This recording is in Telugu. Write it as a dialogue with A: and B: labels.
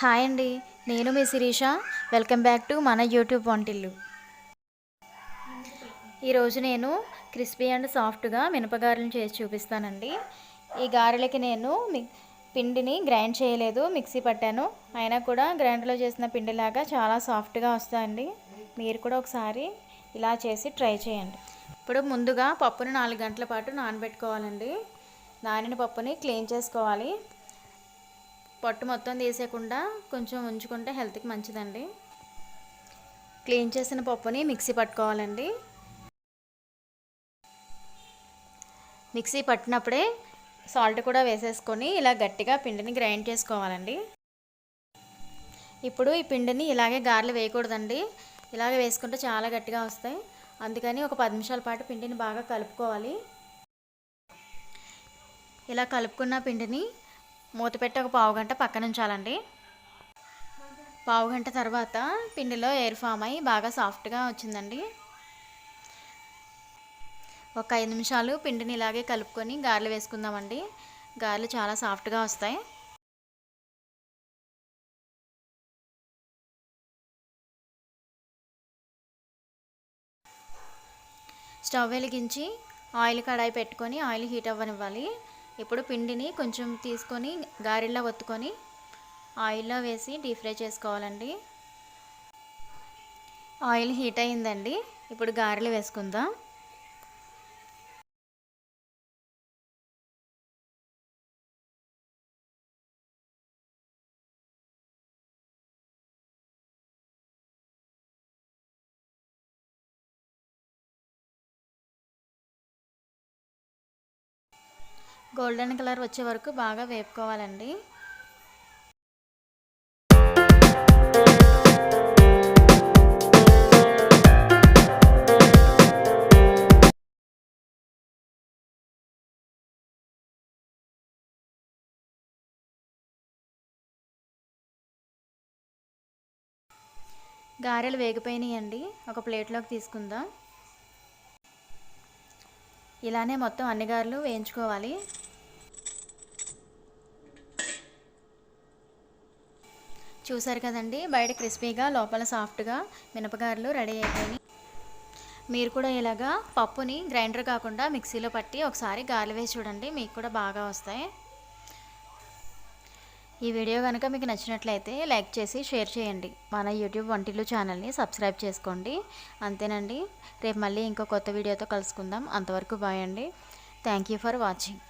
A: హాయ్ అండి, నేను మీ శిరీష. వెల్కమ్ బ్యాక్ టు మన యూట్యూబ్ వంటిల్లు. ఈరోజు నేను క్రిస్పీ అండ్ సాఫ్ట్గా మినపగారెలను చేసి చూపిస్తానండి. ఈ గారెలకి నేను పిండిని గ్రైండ్ చేయలేదు, మిక్సీ పట్టాను. అయినా కూడా గ్రైండర్లో చేసిన పిండిలాగా చాలా సాఫ్ట్గా వస్తాయండి. మీరు కూడా ఒకసారి ఇలా చేసి ట్రై చేయండి. ఇప్పుడు ముందుగా పప్పును 4 గంటల పాటు నానబెట్టుకోవాలండి. నానిన పప్పుని క్లీన్ చేసుకోవాలి. పొట్టు మొత్తం తీసేయకుండా కొంచెం ఉంచుకుంటే హెల్త్కి మంచిదండి. క్లీన్ చేసిన పప్పుని మిక్సీ పట్టుకోవాలండి. మిక్సీ పట్టినప్పుడే సాల్ట్ కూడా వేసేసుకొని ఇలా గట్టిగా పిండిని గ్రైండ్ చేసుకోవాలండి. ఇప్పుడు ఈ పిండిని ఇలాగే గారెలు వేయకూడదండి, ఇలాగే వేసుకుంటే చాలా గట్టిగా వస్తాయి. అందుకని ఒక 10 నిమిషాల పాటు పిండిని బాగా కలుపుకోవాలి. ఇలా కలుపుకున్న పిండిని మూత పెట్టి ఒక పావు గంట పక్కన ఉంచాలండి. పావు గంట తర్వాత పిండిలో ఎయిర్ ఫామ్ అయ్యి బాగా సాఫ్ట్గా వచ్చిందండి. ఒక 5 నిమిషాలు పిండిని ఇలాగే కలుపుకొని గారెలు వేసుకుందామండి. గారెలు చాలా సాఫ్ట్గా వస్తాయి. స్టవ్ వెలిగించి ఆయిల్ కడాయి పెట్టుకొని ఆయిల్ హీట్ అవ్వనివ్వాలి. ఇప్పుడు పిండిని కొంచెం తీసుకొని గారెల్లా ఒత్తుకొని ఆయిల్లో వేసి డీప్ ఫ్రై చేసుకోవాలండి. ఆయిల్ హీట్ అయిందండి. ఇప్పుడు గారెలు వేసుకుందాం. గోల్డెన్ కలర్ వచ్చే వరకు బాగా వేపుకోవాలండి. గారెలు వేగిపోయినాయండి. ఒక ప్లేట్లోకి తీసుకుందాం. ఇలానే మొత్తం అన్ని గారెలు వేయించుకోవాలి. చూసారు కదండి, బయట క్రిస్పీగా లోపల సాఫ్ట్గా మినపగారెలు రెడీ అయిపోయినాయి. మీరు కూడా ఇలాగా పప్పుని గ్రైండర్ కాకుండా మిక్సీలో పట్టి ఒకసారి గారెలు వేసి చూడండి, మీకు కూడా బాగా వస్తాయి. ఈ వీడియో కనుక మీకు నచ్చినట్లయితే లైక్ చేసి షేర్ చేయండి. మన యూట్యూబ్ వంటిల్లు ఛానల్ని సబ్స్క్రైబ్ చేసుకోండి. అంతేనండి. రేపు మళ్ళీ ఇంకో కొత్త వీడియోతో కలుసుకుందాం. అంతవరకు బాయ్ అండి. Thank you for watching.